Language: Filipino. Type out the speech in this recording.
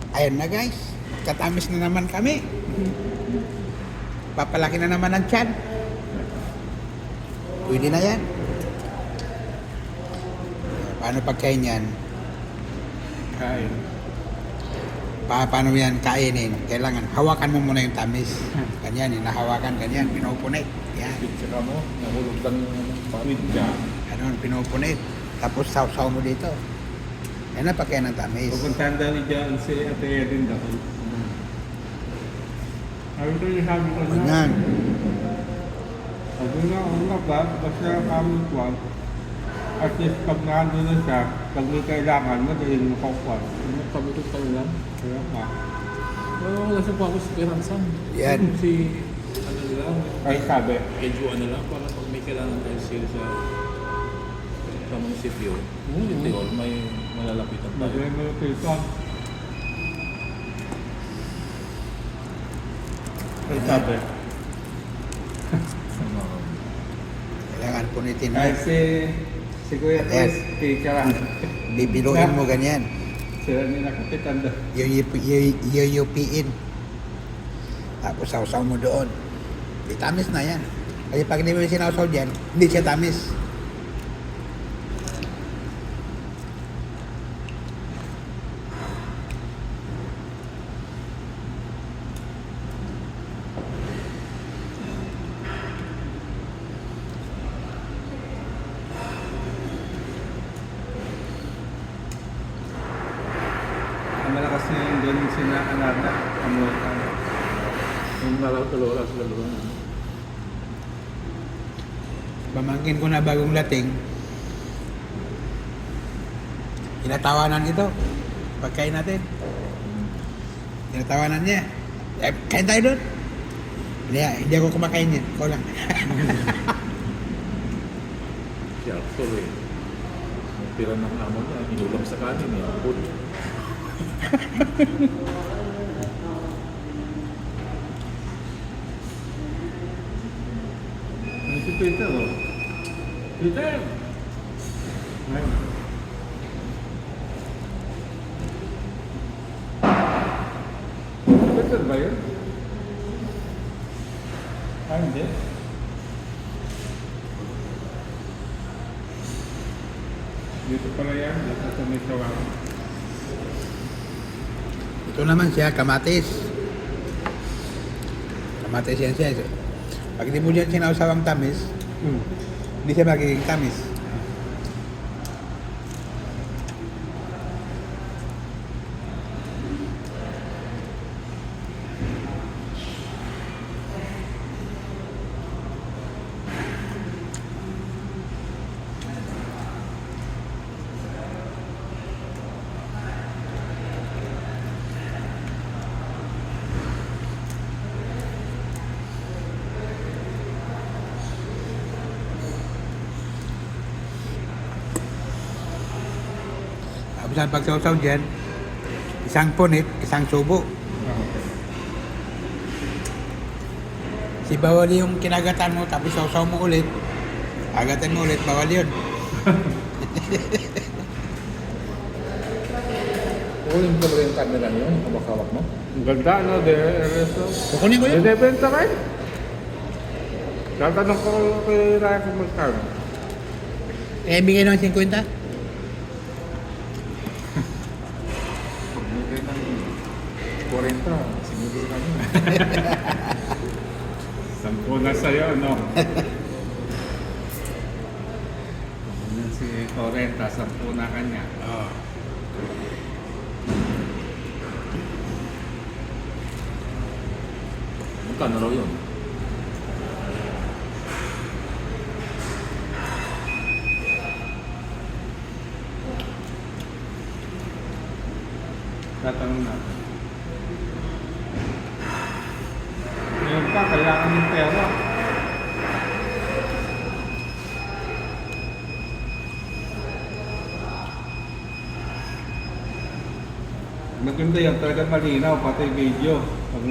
Ayun na guys, katamis na naman kami. Papalaki na naman ang tiyan. Pwede na yan. Paano pagkain yan? Kain. Paano yan kainin? Kailangan hawakan mo muna yung tamis. Ganyan, hinahawakan, ganyan, pinupunit. Yan. Tsaka mo, nahulog lang yung pamit ka. Ano, pinupunit. Tapos sausaw mo dito. Yan na pagkain ng tamis. Pupuntahan daw ni John si Ate Edin daw. Sabi ko yung sabi ko na. Ganyan. Sabi nga, ang ba, basta kami kwan. At least pag nandun na siya, pag may kailangan, madaling makakwan. Sabi ko tayo lang. Kaya nga. Wala siya pa ako sa Piransan. Yan. Si, ano nila, Ay sabi, medyo ano lang, para pag may kailangan tayo sa munisipyo, City Hall, may malalapitan tayo. madaling malapitan. Ay sabi. Kailangan punitin mo. Ay si Kuya Yes. Chris, teacheran. Bibiluin mo ganyan. Sila nila kapitan daw. Yuyupiin. Tapos sausaw mo doon. Di tamis na yan. Kasi pag hindi mo sinausaw dyan, hindi siya tamis. Ang malakas na yung doon sinaanar na. Amutan. Yung nalawala sila doon. Pamangkin ko na bagong dating. Tinatawanan ito. Pagkain natin. Tinatawanan niya. Eh, kain tayo doon. Hindi ako kumakain yan. Ikaw lang. Si Arthur eh. Yung tira ng amo niya, inulam sa kanin eh. Food. Ay si Peter oh. Peter! Ay. Peter ba yun? Ay hindi. Dito pala yan, dito sa may sawang. Ito naman siya, kamatis. Kamatis yan siya. Pag hindi mo dyan sinausaw ang tamis, hindi siya magiging tamis. Tapos ang pagsausaw dyan, isang punit, isang subo. Si bawal yung kinagatan mo, tapos sausaw mo ulit. Agatan mo ulit, bawal yun. Kukunin ko ba yung camera niyo? Yung kabakawak mo? Ang ganda no, RSO. Kukunin ko yun. Binibenta kayo? Tatanong ko kay Raya kung magkano. Eh, bigay ng 50. Bigay ng 40, sinigil kami. Sampo na sa'yo, no? Yan si Corenta, sampo na kanya. Oh. Magkano raw yun? Tatanong natin. Ngayon pa, kailangan ng pera. Maganda yan, talagang malinaw, pati video. Pag